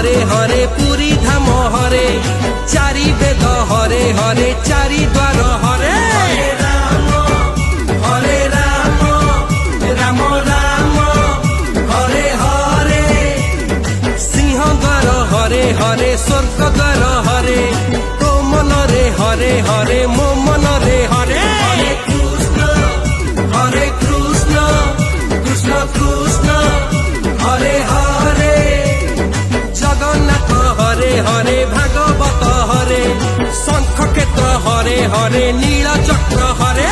हरे हरे पुरी धाम हरे चारि वेद हरे हरे चारि द्वार हरे हरे राम राम राम हरे हरे सिंह द्वार हरे हरे स्वर्ग द्वार हरे तो मन रे हरे हरे मो मन रे हरे हरे कृष्ण कृष्ण कृष्ण हरे हरे जगन्नाथ हरे हरे भागवत हरे शंख क्षेत्र हरे हरे नील चक्र हरे